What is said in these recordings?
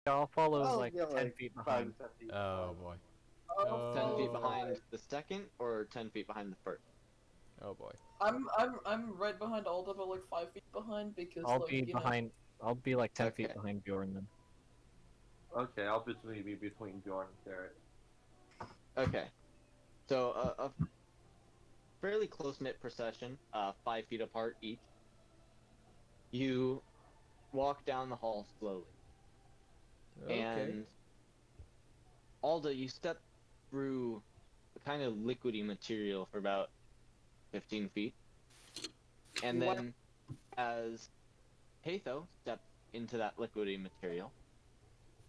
I'll follow I'll like get 10 like feet 5 behind. to 10 feet. Oh boy. 10 feet Oh. behind the second, or 10 feet behind the first? Oh boy. I'm right behind Alda, but like 5 feet behind because I'll like be you know. behind. I'll be like 10 feet Okay. behind Bjorn then. Okay, I'll be between Bjorn and Barrett. Okay. So, a fairly close-knit procession, 5 feet apart each. You walk down the hall slowly. Okay. And Alda, you step through a kind of liquidy material for about 15 feet. And then, as Patho steps into that liquidy material,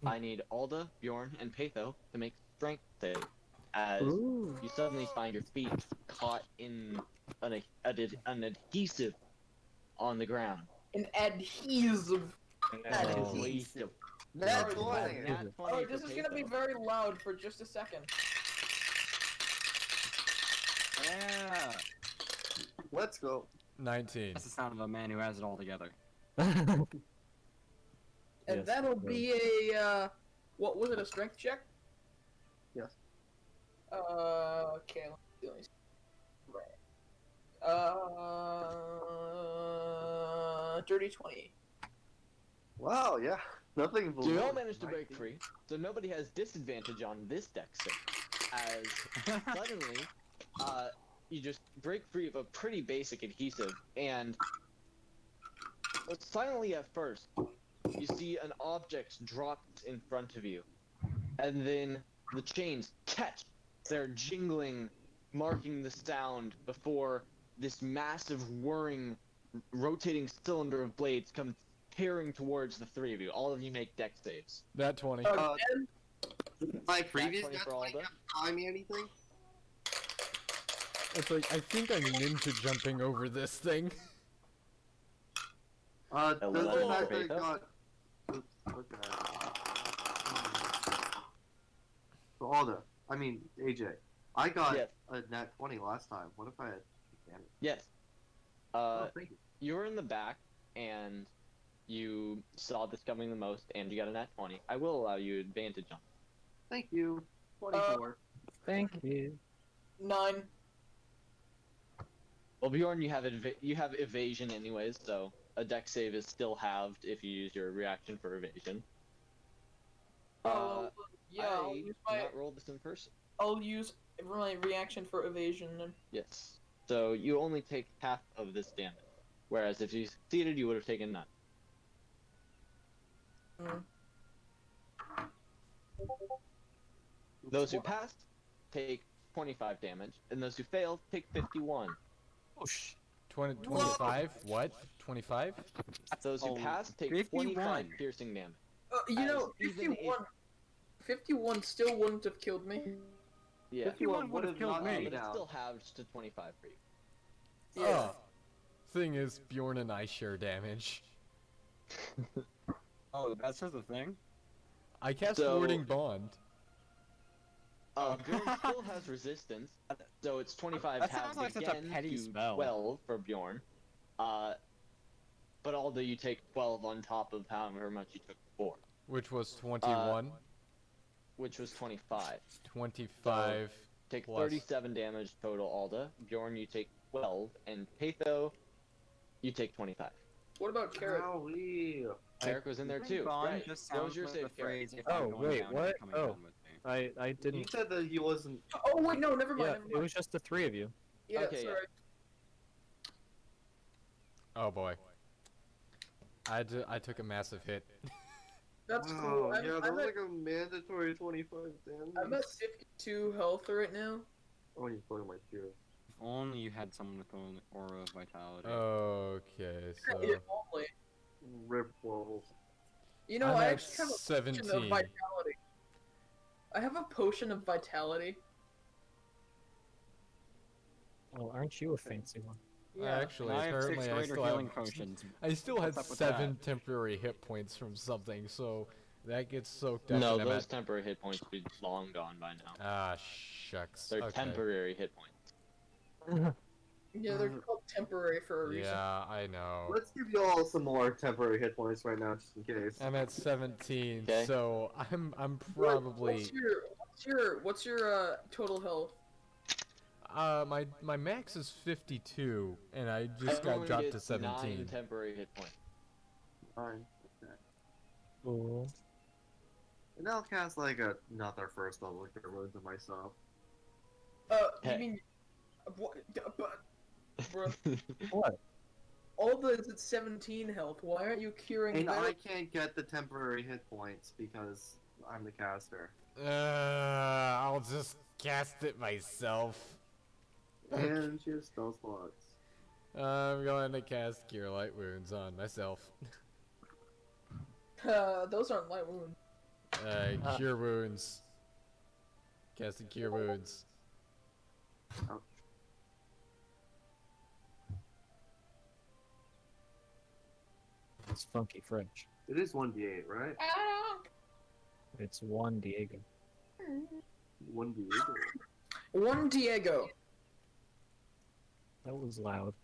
I need Alda, Bjorn, and Patho to make strength save, as Ooh. you suddenly find your feet caught in an adhesive on the ground. An adhesive. Adhesive. That's Oh, funny. Nat 20 Oh, for this is gonna be Patho. very loud for just a second. Yeah. Let's go. 19. That's the sound of a man who has it all together. And Yes, that'll it be a what was it? A strength check? Yes. Okay. Let me see. Dirty 20. Wow, yeah. Nothing So you below all managed to break 19. free, so nobody has disadvantage on this deck save. As suddenly, you just break free of a pretty basic adhesive, and silently at first, you see an object dropped in front of you, and then the chains catch. They're jingling, marking the sound before this massive whirring, rotating cylinder of blades comes tearing towards the three of you. All of you make deck saves. That 20. My previous 20 death for might Alda. have taught me anything? It's like, I think I'm ninja jumping over this thing. Doesn't Eleven matter for that it Patho. got... Oops, what the heck? So Alda, I mean AJ, I got Yes. a nat 20 last time. What if I had damage? Yes. Oh, thank you. You were in the back, and you saw this coming the most, and you got a nat 20. I will allow you advantage on it. Thank you. 24. Thank you. 9. Well, Bjorn, you have evasion anyways, so a deck save is still halved if you use your reaction for evasion. Yeah, I'll use I my. not roll this in person. I'll use my reaction for evasion. Then. Yes. So you only take half of this damage, whereas if you succeeded, you would have taken none. Mm. Those who passed take 25 damage, and those who failed take 51. Oh, sh. 25? What? 25? Those who Oh, passed take 51. 25 piercing damage. You know, As even 51. 51 still wouldn't have killed me. Yeah. 51 would have killed knocked me. me But it's down. still halved to 25 for you. Yeah. Oh. Thing is, Bjorn and I share damage. Oh, that's just a thing? I cast So- Warding Bond. Bjorn still has resistance, so it's 25 That sounds halved like such a again petty to spell. 12 for Bjorn. But although you take 12 on top of however much you took before, Which was 21. which was 25. 25. Take Plus. 37 damage total, Alda. Bjorn, you take 12, and Patho, you take 25. What about Carrot? Golly. Carrick was in there too. Bond Right. just What was sounds your like save, the phrase, if Oh, I'm going wait, down, you're what? coming Oh. down with me. I He didn't. said that he wasn't... Oh wait, no, never mind. Yeah, Never it mind. was just the three of you. Yeah, Okay, sorry. Oh boy. I took a massive hit. That's cool. Oh, I'm, yeah, I'm, there's at, like a mandatory 25 damage. I'm at 52 health right now. Oh, you playing my hero. If only you had someone with an aura of vitality. Okay, so Yeah, only. Rip wolves. You know, I'm I at actually have a potion 17. of vitality. I have a potion of vitality. Oh, aren't you a fancy one? Actually, I have 6 apparently I greater still healing have potions. I still had What's up with 7 that? temporary hit points from something, so that gets soaked up. No, and I'm those at... temporary hit points would be long gone by now. Ah, shucks. They're Okay. temporary hit points. Yeah, they're called temporary for a reason. Yeah, I know. Let's give y'all some more temporary hit points right now, just in case. I'm at 17, Okay. so I'm probably What's your total health? my max is 52, and I just got Everyone dropped to gets 17. 9 temporary hit points. Fine. Okay. Cool. And I'll cast like another first level cure wounds on myself. You Hey. mean what? But bro, What? all the it's at 17 health. Why aren't you curing And better? I can't get the temporary hit points because I'm the caster. I'll just cast it myself. And she has spell slots. I'm going to cast Cure Light Wounds on myself. Those aren't light wounds. Cure Wounds. Casting Cure Wounds. Ouch. It's funky French. It is 1d8, right? It's one Diego. 1d8. One Diego. That was loud.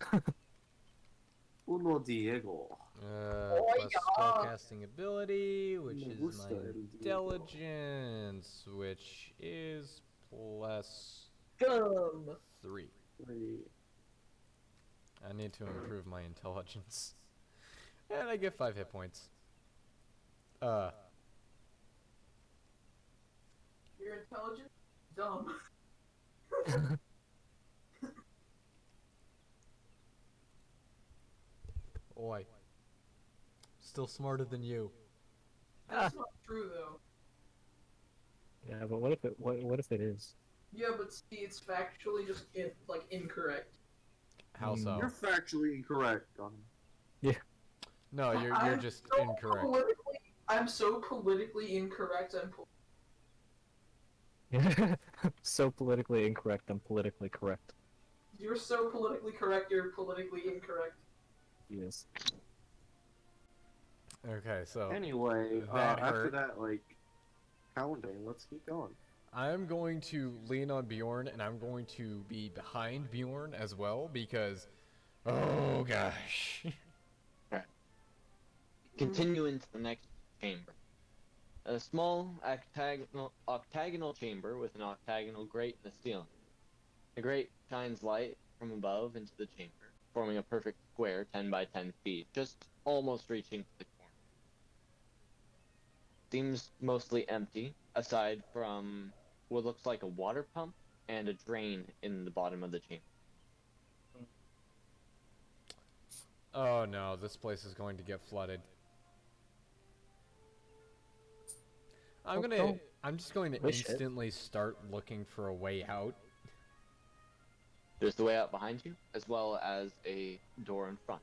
Uno Diego. Plus spellcasting ability, which Me is gusta my el Diego. intelligence, which is plus Gum. 3. Three. I need to improve my intelligence. And I get 5 hit points. You're intelligent? Dumb. Oi. Still smarter than you. That's not true though. Yeah, but what if it is? Yeah, but see, it's factually just incorrect. How so? You're factually incorrect, Gunn. No, you're I'm just so incorrect. I'm so politically incorrect. So politically incorrect, I'm politically correct. You're so politically correct. You're politically incorrect. Yes. Okay, so Anyway, That after hurt. that, like, pounding, let's keep going. I'm going to lean on Bjorn, and I'm going to be behind Bjorn as well, because, oh gosh. Continue into the next chamber. A small octagonal chamber with an octagonal grate in the ceiling. The grate shines light from above into the chamber, forming a perfect square 10 by 10 feet, just almost reaching the corner. Seems mostly empty, aside from what looks like a water pump and a drain in the bottom of the chamber. Oh no, this place is going to get flooded. I'm just going to wish it. instantly start looking for a way out. There's the way out behind you, as well as a door in front.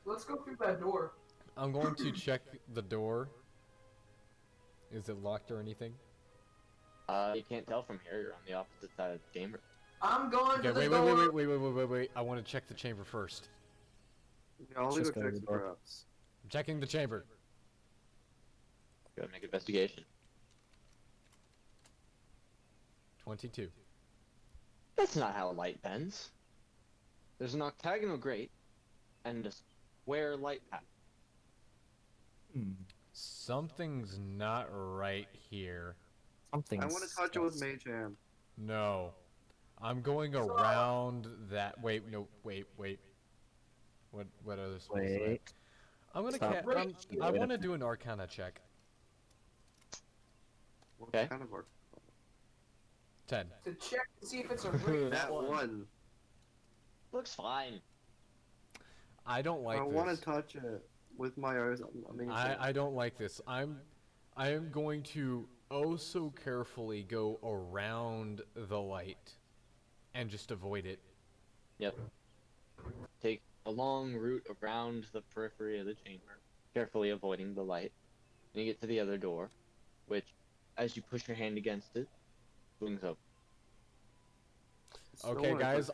Let's go through that door. I'm going to check the door. Is it locked or anything? You can't tell from here, you're on the opposite side of the chamber. I'm going Okay, to the wait, door. wait. I want to check the chamber first. Yeah, I'll go Just go check to some the door. traps. I'm checking the chamber. Go ahead and make an investigation. 22. That's not how light bends. There's an octagonal grate and a square light path. Hmm. Something's not right here. Something. I want to touch it with Mage Hand. No. I'm going around that. Wait. What other spells do I have? Wait. I'm gonna. Stop. I want to do an Arcana check. What Okay. kind of art? 10. To check to see if it's a ring. That one. Looks fine. I don't like I this. want to touch it with my eyes. I don't like this. I am going to oh so carefully go around the light and just avoid it. Yep. Take a long route around the periphery of the chamber, carefully avoiding the light. And you get to the other door, which, as you push your hand against it, swings open. Okay, guys,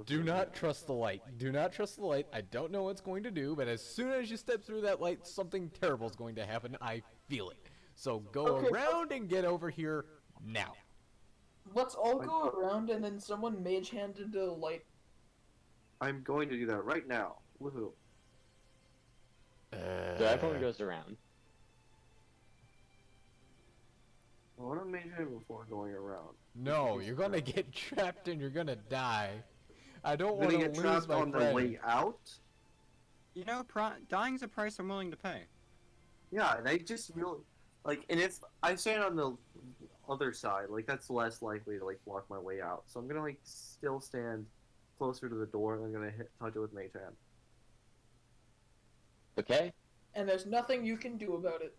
do not trust the light. Do not trust the light. I don't know what's going to do, but as soon as you step through that light, something terrible is going to happen. I feel it. So go Okay. around and get over here now. Let's all go around and then someone mage hand into the light. I'm going to do that right now. Woohoo. So everyone goes around. I want to maintain before going around. No, you're gonna get trapped and you're gonna die. I don't I'm want gonna to get lose trapped my on the friend. way out. You know, dying's a price I'm willing to pay. Yeah, and I just really like, and if I stand on the other side, like that's less likely to like block my way out. So I'm gonna like still stand closer to the door, and I'm gonna touch it with Mage Hand. Okay. And there's nothing you can do about it.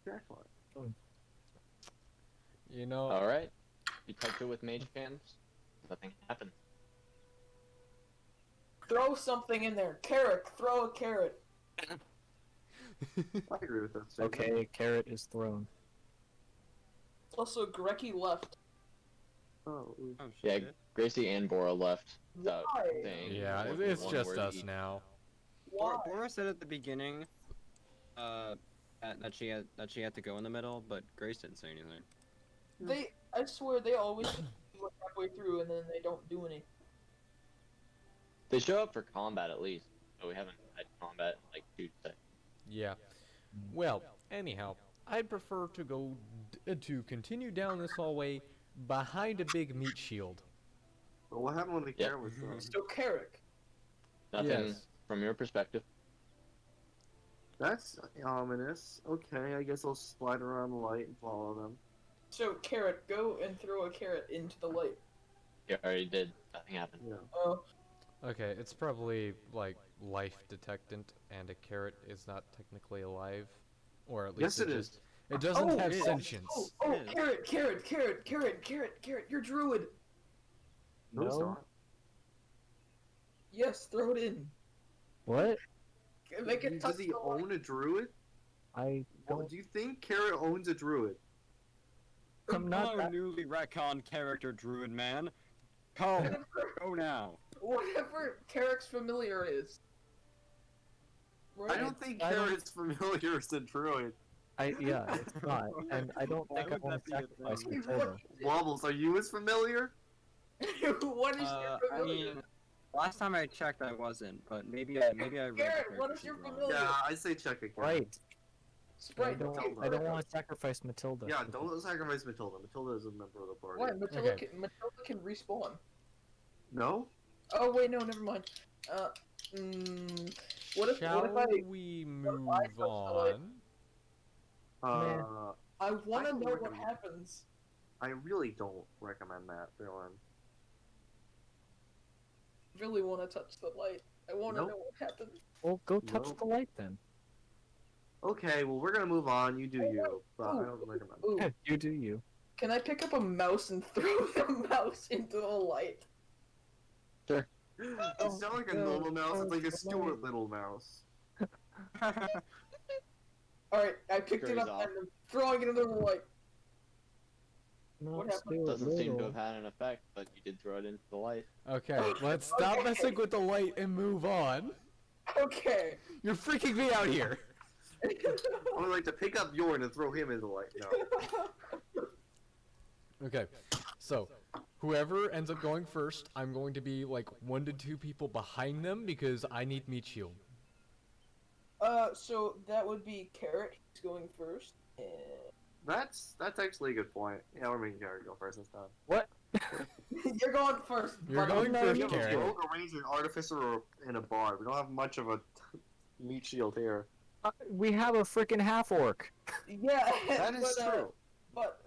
Exactly. You know, All right. You touch it with mage hands. Nothing happens. Throw something in there. Carrot. Throw a carrot. I agree with that statement. Okay, carrot is thrown. Also, Grecki left. Oh, ooh. Oh Yeah, shit. Gracie and Bora left without Why? saying. yeah, one- it's one just word us each. now. Why? Bora said at the beginning, that she had to go in the middle, but Grace didn't say anything. I swear, they always like halfway through and then they don't do anything. They show up for combat at least. But we haven't had combat in like 2 seconds. Yeah. Well, anyhow, I'd prefer to go to continue down this hallway behind a big meat shield. But what happened when the Yeah. carrot was thrown? So Carrick. Nothing Yes. from your perspective. That's ominous. Okay, I guess I'll slide around the light and follow them. So Carrot, go and throw a carrot into the light. You already did. Nothing happened. Yeah. Oh, Okay, it's probably like life detectant, and a carrot is not technically alive, or at least Yes, it just is. it doesn't Oh, have it is. sentience. oh, Yeah. carrot, you're druid. No, it's not. Yes, throw it in. What? Make it touch Does he the light. own a druid? I Well, don't. do you think Carrot owns a druid? I'm not Hello, that. newly retconned character druid man. Come, go now. Whatever Carrick's familiar is. Right? I don't think I don't- Carrot's familiar as a druid. Yeah, it's not, and I don't Why think I would want that to be a sacrifice thing? Matilda. Wobbles, are you as familiar? What is your I familiar? mean, last time I checked, I wasn't, but maybe I read the Garrett, character what is sheet your wrong. familiar? Yeah, I say check again. Right. I Sprite. don't. I don't want to sacrifice Matilda. Yeah, don't sacrifice Matilda. Matilda is a member of the party. Why? Matilda, Okay. Matilda can respawn. No? Oh wait, no, never mind. What if Shall I? we what if move I touch the light? on? I want I to don't know what recommend- happens. I really don't recommend that, Dylan. Really want to touch the light. I want to Nope. know what happens. Well, go touch Nope. the light then. Okay, well, we're gonna move on. You do you, but I don't recommend it. Ooh, You do you. can I pick up a mouse and throw the mouse into the light? It's not like a no, normal mouse, it's like a no. Stuart Little mouse. All right, I picked it Scurries up off. and I'm throwing it into the light. No, What happened? Stuart Doesn't seem to Little. have had an effect, but you did throw it into the light. Okay, let's stop messing with the light and move on. Okay. You're freaking me out here. I would like to pick up Yorn and throw him in the light. No. Okay, so whoever ends up going first, I'm going to be like 1 to 2 people behind them because I need meat shield. So that would be Carrot. He's going first. And... That's actually a good point. Yeah, we're making Carrot go first this time. What? You're going first. You're buddy. going no, first, no, We have a Karen. rogue, a ranger, an artificer, and a bard. We don't have much of a meat shield here. We have a freaking half orc. Yeah. That is but, true. But.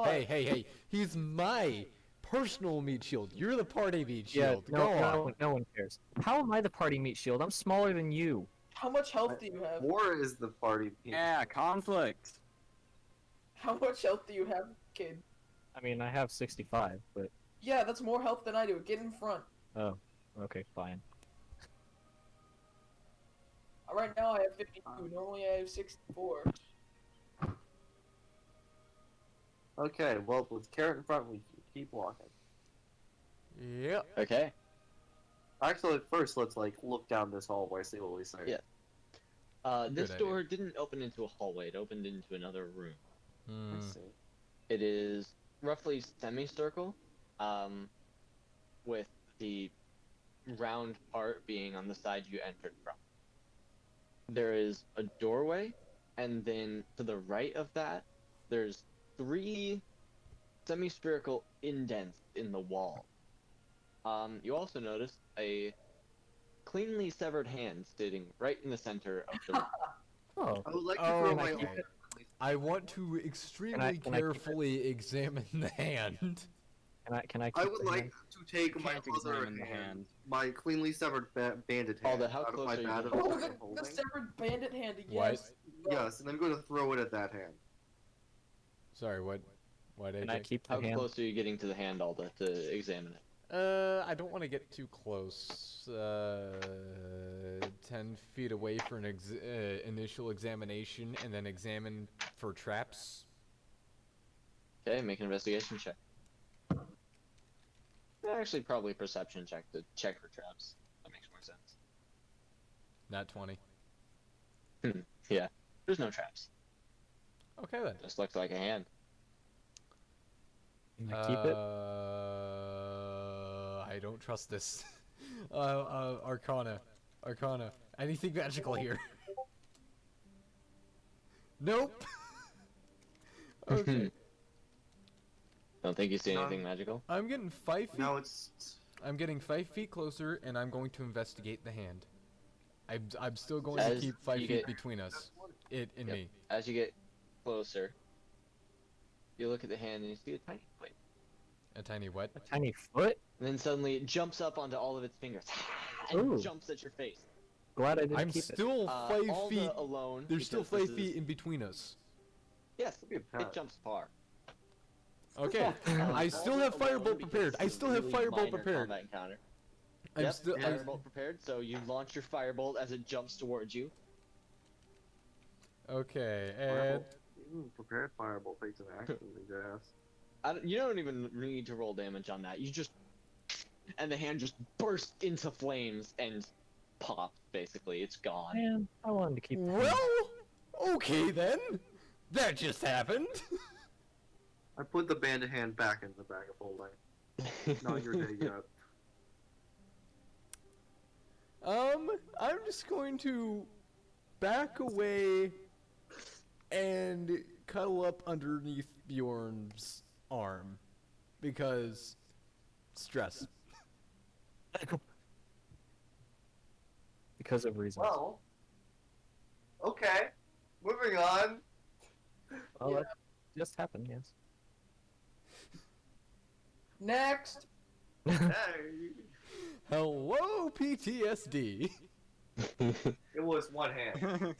Hey, he's my personal meat shield. You're the party meat Yeah, shield. no, Go no, on. no one cares. How am I the party meat shield? I'm smaller than you. How much health do you have? War is the party. Yeah, conflict. How much health do you have, kid? I mean, I have 65, but Yeah, that's more health than I do. Get in front. okay, fine. Right now I have 52. Normally I have 64. Okay, well, with Carrot in front, we keep walking. Yep. Okay. Actually, first, let's, like, look down this hallway, see what we see. Yeah. This Good door didn't open into a hallway. It opened into another room. Hmm. I see. It is roughly semicircle, with the round part being on the side you entered from. There is a doorway, and then to the right of that, there's 3 semi-spherical indents in the wall. You also notice a cleanly severed hand sitting right in the center of the room. Oh, I would like to Oh, throw and my. I I want to extremely can I keep it? carefully examine the hand. can I keep I would the like hand? to take my Can't other examine the hand. my cleanly severed banded hand, Alda, how out of close my are you bag to that Oh, I'm the holding. severed bandit hand. What? Yes. Yes, and I'm going to throw it at that hand. Sorry, what? What, Can I AJ? keep the How hand? close are you getting to the hand, Alda, to examine it? I don't want to get too close. 10 feet away for an initial examination, and then examine for traps. Okay, make an investigation check. Actually, probably a perception check to check for traps. That makes more sense. Not 20. Yeah, there's no traps. Okay then. Just looks like a hand. Can I keep it? I don't trust this. Arcana. Arcana. Anything magical here? Nope. Okay. Don't think you see No. anything magical? I'm getting 5 feet. Now it's. I'm getting 5 feet closer, and I'm going to investigate the hand. I'm still going to As keep 5 you feet get- between us. It and Yep. me. As you get closer, you look at the hand and you see a tiny foot. A tiny what? A tiny foot? And then suddenly it jumps up onto all of its fingers and Ooh. jumps at your face. Glad I didn't I'm keep still 5 Alda feet. alone. There's still because 5 this is- feet in between us. Yes, Look at it that. jumps far. Okay. I still Alda have alone firebolt because prepared. I it's a still have really firebolt minor prepared. combat encounter. I'm Yep, still. yeah. firebolt prepared. So you launch your firebolt as it jumps towards you. Okay, and Prepared fireball takes an action, I guess. You don't even need to roll damage on that. You just, and the hand just bursts into flames and pops. Basically, it's gone. Man, I wanted to keep the hand. well, okay then. That just happened. I put the banded hand back in the bag of holding. Not your day yet. I'm just going to back away and cuddle up underneath Bjorn's arm because stress. Because of reasons. Well. Okay. Moving on. Well, Yeah. that just happened, yes. Next. Hey. Hello, PTSD. It was one hand.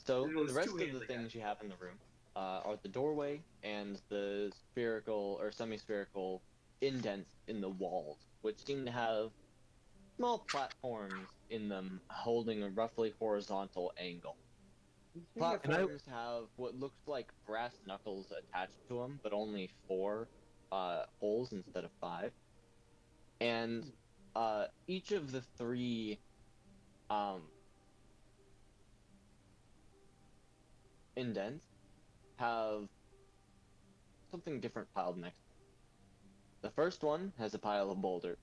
So It was the rest two of hands the again. things you have in the room are the doorway and the spherical or semi-spherical indents in the walls, which seem to have small platforms in them holding a roughly horizontal angle. Platforms have what looks like brass knuckles attached to them, but only 4 holes instead of 5. And each of the 3 indents have something different piled next to it. The first one has a pile of boulders.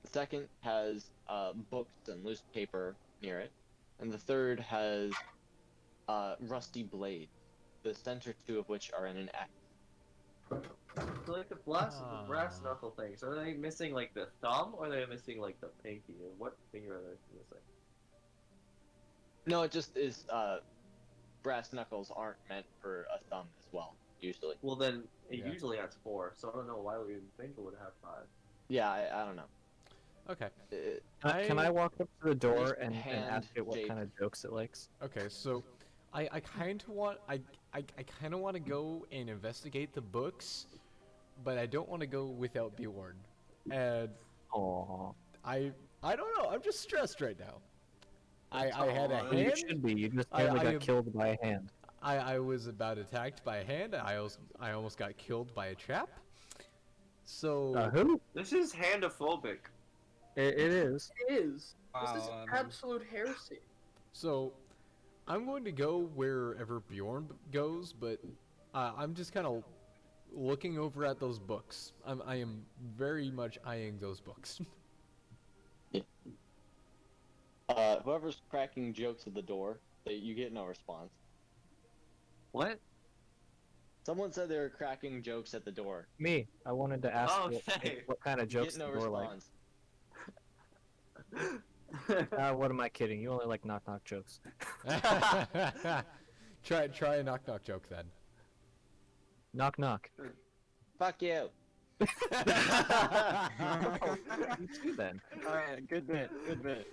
The second has books and loose paper near it. And the third has rusty blades, the center 2 of which are in an X. So like the brass knuckle things, are they missing like the thumb or are they missing like the pinky? Or what finger are they missing? No, it just is brass knuckles aren't meant for a thumb as well, usually. Well then, it Yeah. usually has 4, so I don't know why we would think it would have 5. Yeah, I don't know. Okay. Can I walk up to the door and hand ask it what shape. kind of jokes it likes? Okay, so I kind of want I kind of want to go and investigate the books, but I don't want to go without Bjorn. And Aww. I don't know. I'm just stressed right now. I had a Aw, You hand. should be. You just I nearly got am- killed by a hand. I was about attacked by a hand. I almost got killed by a trap. So Who? This is handophobic. It is. It is. Wow, This is um, absolute heresy. so I'm going to go wherever Bjorn goes, but I'm just kind of looking over at those books. I am very much eyeing those books. Whoever's cracking jokes at the door, you get no response. What? Someone said they were cracking jokes at the door. Me. I wanted to ask Okay. what kind of You jokes get no the door like. response. What am I kidding? You only like knock knock jokes. Try a knock knock joke then. Knock knock. Fuck you. You too then. Alright, good bit, good bit.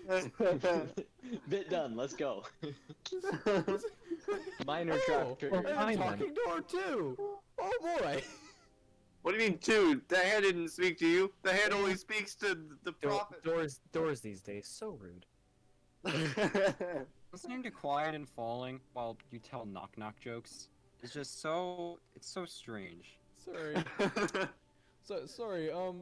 Bit done. Let's go. Minor trap trigger. well, And fine a then. talking door too. Oh boy. What do you mean, dude? The hand didn't speak to you. The hand only speaks to the prophet. Doors these days so rude. Listening to quiet and falling while you tell knock knock jokes is just so it's so strange. Sorry. Sorry. Are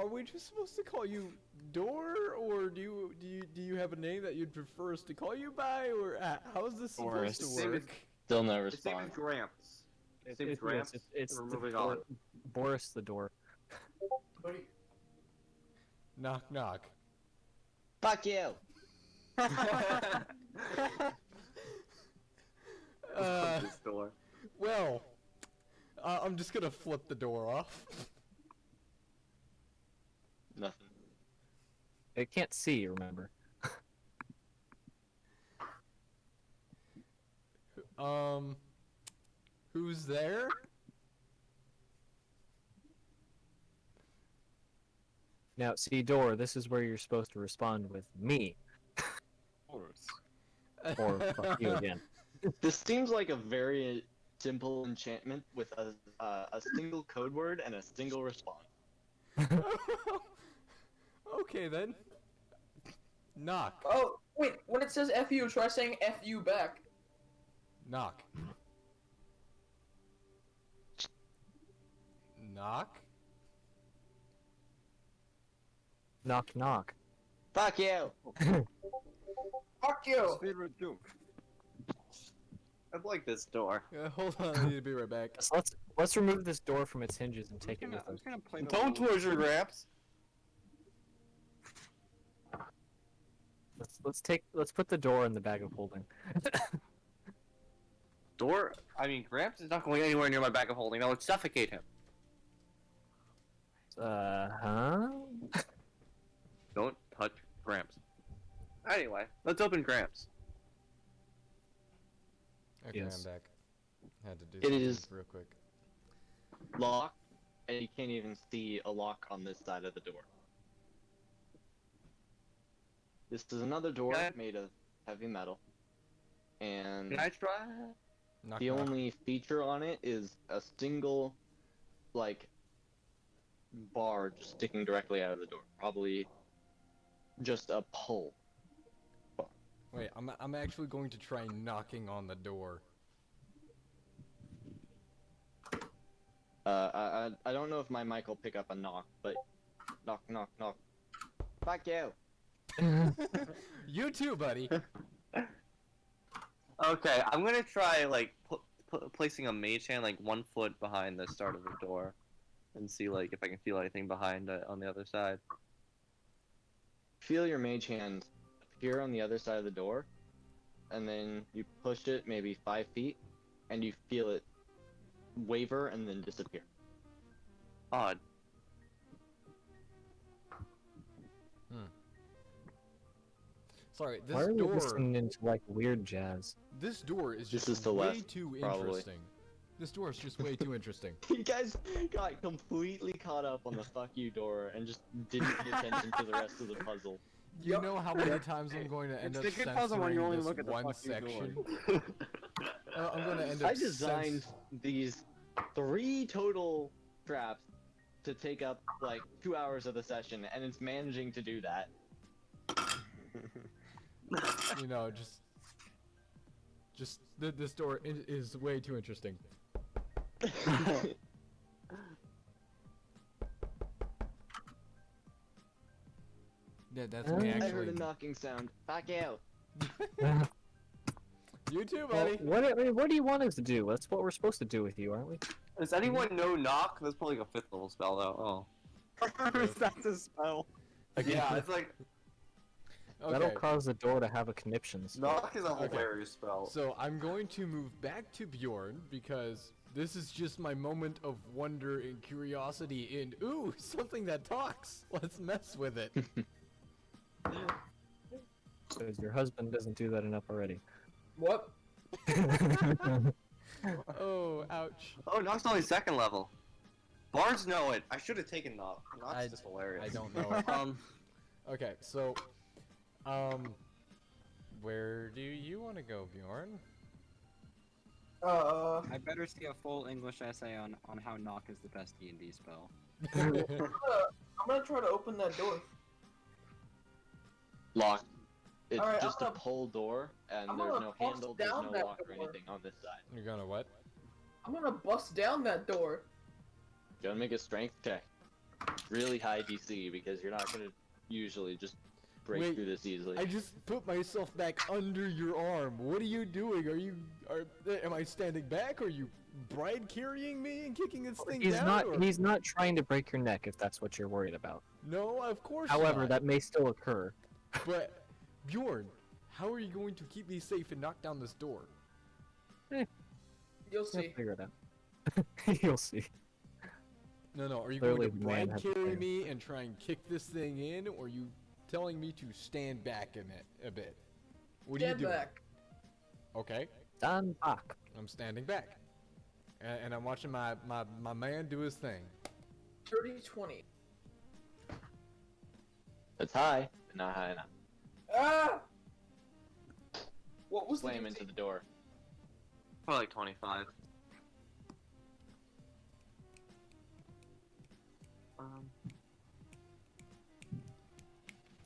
we just supposed to call you Door, or do you have a name that you'd prefer us to call you by, or how is this supposed to Boris. work? Still no His name is response. Gramps. His name is It's Gramps. it's We're the moving door, on. Boris the door. Knock knock. Fuck you. This door. Well, I'm just gonna flip the door off. Nothing. It can't see, remember. Who's there? Now, see, door, this is where you're supposed to respond with me, Boris. or fuck you again. This seems like a very simple enchantment with a single code word and a single response. Okay then. Knock. Oh, wait, when it says F you, try saying F you back. Knock. Knock. Knock, knock. Fuck you. Fuck you! Favorite joke. I like this door. Hold on, I need to be right back. So let's remove this door from its hinges and take it with I'm us. just gonna play the Don't little- close your Gramps. Let's put the door in the bag of holding. Door? I mean, Gramps is not going anywhere near my bag of holding. That would suffocate him. Huh? Don't touch Gramps. Anyway, let's open Gramps. Okay, Yes. I'm back. Had to do It something is- real quick. Lock, and you can't even see a lock on this side of the door. This is another door Yeah. made of heavy metal, and Can I try? Knock, the knock. only feature on it is a single, like, bar just sticking directly out of the door. Probably just a pull. Wait, I'm actually going to try knocking on the door. I don't know if my mic will pick up a knock, but knock, knock, knock. Fuck you. You too, buddy. Okay, I'm gonna try like placing a mage hand like 1 foot behind the start of the door, and see like if I can feel anything behind it on the other side. Feel your mage hand appear on the other side of the door, and then you push it maybe 5 feet, and you feel it waver and then disappear. Odd. Sorry, Why this are we door. listening into like weird jazz? This door is This just is to way left, too probably. interesting. This door is just way too interesting. You guys got completely caught up on the fuck you door and just didn't pay attention to the rest of the puzzle. You know how many times I'm going to end It's up a good puzzle when you censoring only this look at the one fuck you section? door. I'm going to end up I designed these 3 total traps to take up like 2 hours of the session, and it's managing to do that. you know, this door is way too interesting. Yeah, that's me I I heard actually. a knocking sound. Fuck you. You too, Well, buddy. what do you want us to do? That's what we're supposed to do with you, aren't we? Does anyone know knock? That's probably like a 5th level spell though. Oh. That's a spell. Again. Yeah, it's like That'll Okay. cause the door to have a conniptions. knock is a Okay. hilarious spell. So I'm going to move back to Bjorn because this is just my moment of wonder and curiosity and ooh, something that talks. Let's mess with it. Because your husband doesn't do that enough already. What? Oh, ouch. Oh, Knock's only 2nd level. Bards know it. I should have taken Knock. Knock's I- just hilarious. I don't know it. Okay, so where do you want to go, Bjorn? I better see a full English essay on how knock is the best D&D spell. I'm gonna try to open that door. Lock. It's Alright, just I'm a gonna- pull door, and I'm there's gonna no bust handle, there's down no that lock or door. anything on this side. You're gonna what? I'm gonna bust down that door. Go and make a strength check. Really high DC, because you're not gonna usually just break Wait, through this easily. I just put myself back under your arm. What are you doing? Am I standing back? Are you bride carrying me and kicking this thing He's down? not. or- He's not trying to break your neck if that's what you're worried about. No, of course However, not. that may still occur. But Bjorn, how are you going to keep me safe and knock down this door? You'll You'll see. figure it out. You'll see. No. Are you Clearly going to the man bride has a carry plan. me and try and kick this thing in, or are you telling me to stand back in it a bit? What Stand are you doing? back. Okay, Stand back. I'm standing back, and I'm watching my man do his thing. 30-20. It's high, but not high enough. Ah! What was Slam the into the door. Probably like 25.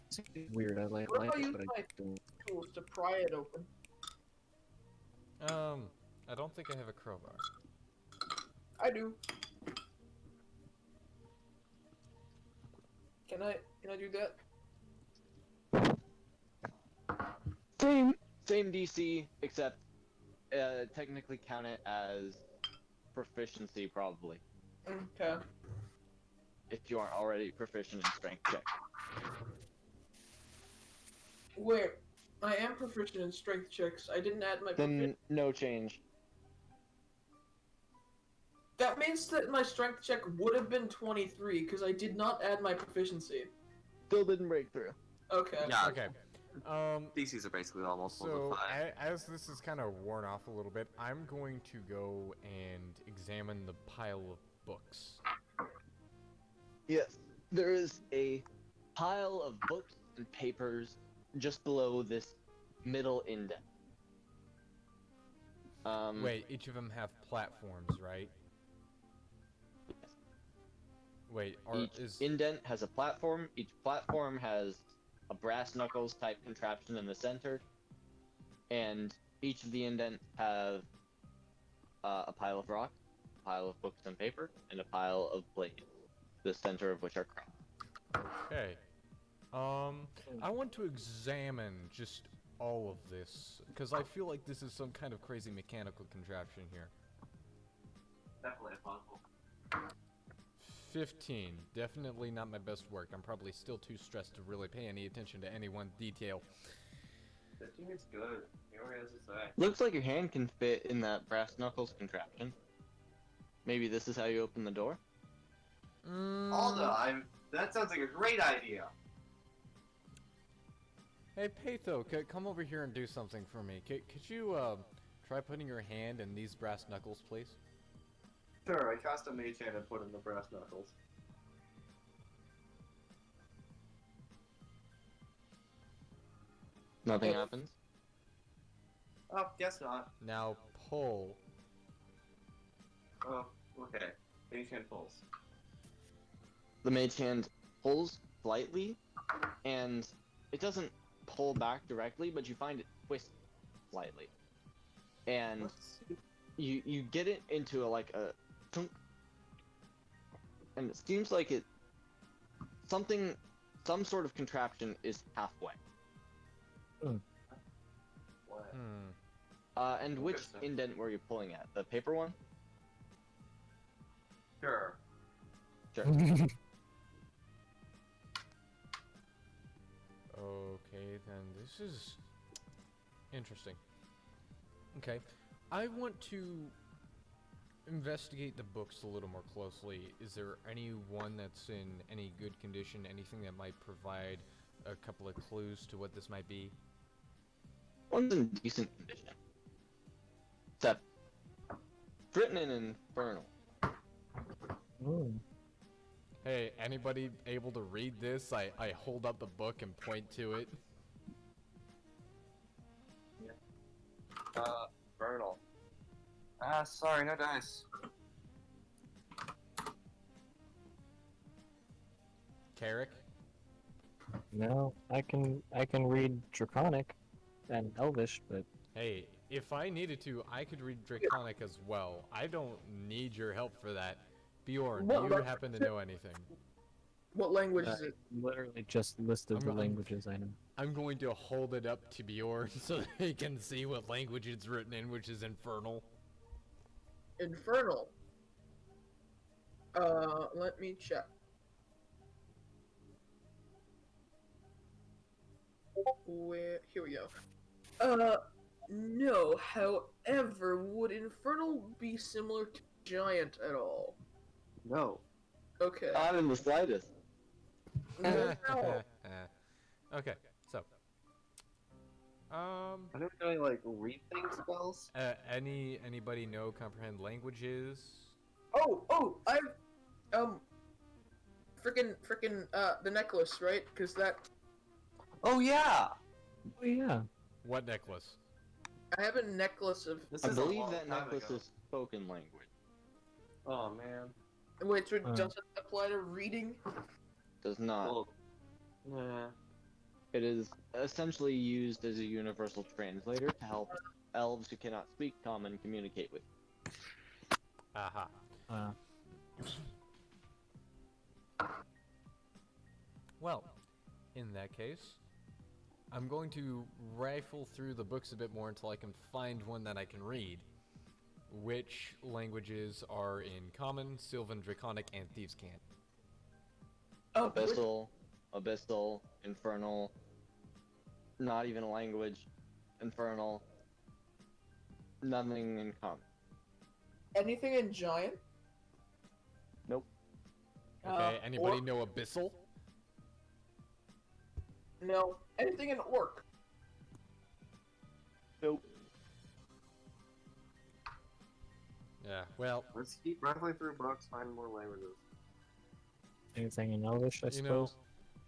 It's weird. I like What if I it, use but I my don't. tools to pry it open? I don't think I have a crowbar. I do. Can I do that? Same DC, except technically count it as proficiency probably, Okay. if you aren't already proficient in strength check. Wait, I am proficient in strength checks. I didn't add my Then no change. That means that my strength check would have been 23 because I did not add my proficiency. Still didn't break through. Okay. Yeah, Okay. DCs are basically almost So, level 5. as this is kind of worn off a little bit, I'm going to go and examine the pile of books. Yes. There is a pile of books and papers just below this middle indent. Wait, each of them have platforms, right? Wait, Each indent has a platform. Each platform has a brass knuckles type contraption in the center, and each of the indents have a pile of rock, a pile of books and paper, and a pile of blades, the center of which are crossed. Okay. I want to examine just all of this, because I feel like this is some kind of crazy mechanical contraption here. Definitely possible. 15. Definitely not my best work. I'm probably still too stressed to really pay any attention to any one detail. 15 is good. He already has to say. Looks like your hand can fit in that brass knuckles contraption. Maybe this is how you open the door? Alda, that sounds like a great idea. Hey, Patho, come over here and do something for me. Could you, try putting your hand in these brass knuckles, please? Sure, I cast a mage hand and put in the brass knuckles. Nothing happens. Oh, guess not. Now pull. Oh, okay. Mage hand pulls. The mage hand pulls slightly, and it doesn't pull back directly, but you find it twists slightly. And you get it into like a thunk, and it seems like some sort of contraption is halfway. What? And which Interesting. indent were you pulling at? The paper one? Sure. Sure. Okay, then this is interesting. Okay, I want to investigate the books a little more closely. Is there any one that's in any good condition? Anything that might provide a couple of clues to what this might be? One's in decent condition. Except, it's written in Infernal. Ooh. Hey, anybody able to read this? I hold up the book and point to it. Vernal. Ah, sorry, no dice. Carrick? No, I can read Draconic and Elvish, but Hey, if I needed to, I could read Draconic as well. I don't need your help for that. Bjorn, do What you language happen to is it? know anything? What language I is it? literally just listed the I'm- languages I know. I'm going to hold it up to Bjorn so that he can see what language it's written in, which is Infernal. Infernal. Let me check. Here we go. No. However, would Infernal be similar to Giant at all? No. Okay. Not in the slightest. No. Okay, so. I don't really like read things spells. Anybody know comprehend languages? Oh, frickin', the necklace, right? Because that, Oh yeah. Oh yeah. What necklace? I have a necklace of, This I is a believe long that time necklace ago. is spoken language. Oh man. wait, so it doesn't apply to reading? Does not. Well, yeah. It is essentially used as a universal translator to help elves who cannot speak common communicate with. Aha. Well, in that case, I'm going to rifle through the books a bit more until I can find one that I can read. Which languages are in Common, Sylvan, Draconic, and Thieves' Cant? Oh, Abyssal, Infernal, not even a language, Infernal, nothing in common. anything in Giant? Nope. Okay, anybody Orc? know Abyssal? No. Anything in Orc? Nope. Yeah, well, Let's keep rifling through books, find more languages. Anything in Elvish, I you know, suppose.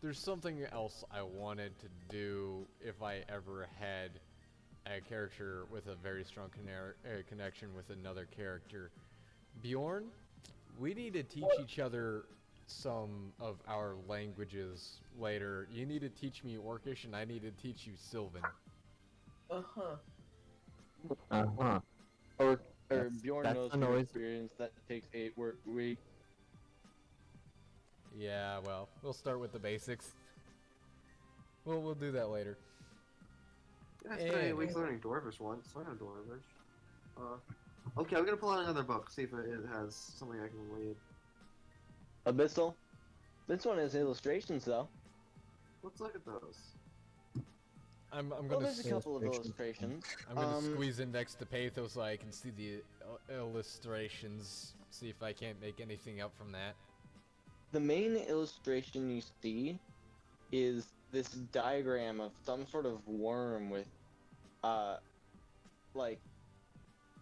there's something else I wanted to do if I ever had a character with a very strong connection with another character. Bjorn, we need to teach each other some of our languages later. You need to teach me Orcish, and I need to teach you Sylvan. Uh-huh. Uh-huh. Or That's- Bjorn that's knows the from noise. experience that takes 8 work weeks. Yeah, well, we'll start with the basics. We'll do that later. Yeah, I spent 8 And- weeks learning Dwarvish once. I know Dwarvish. Okay, I'm gonna pull out another book, see if it has something I can read. Abyssal. This one has illustrations though. Let's look at those. I'm Well, gonna there's a couple of illustrations. I'm gonna squeeze in next to Pathos so I can see the illustrations. See if I can't make anything up from that. The main illustration you see is this diagram of some sort of worm with, like,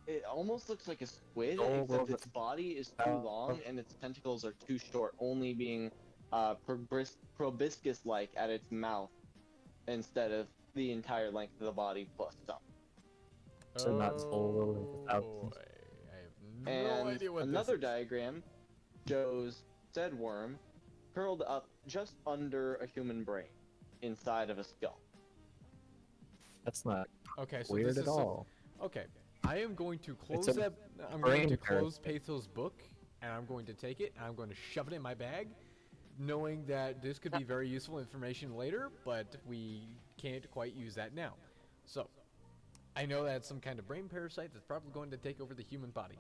it almost looks like a squid, Oh, except well, its body is too long and its tentacles are too short, only being proboscis-like at its mouth instead of the entire length of the body plus some. So not full without. boy, I have no And idea what another this is. diagram shows said worm curled up just under a human brain inside of a skull. That's not Okay, so weird this at is all. okay. I am going to close a that. I'm brain going to parasite. close Pathos' book, and I'm going to take it and I'm going to shove it in my bag, knowing that this could be very useful information later, but we can't quite use that now. So, I know that it's some kind of brain parasite that's probably going to take over the human body.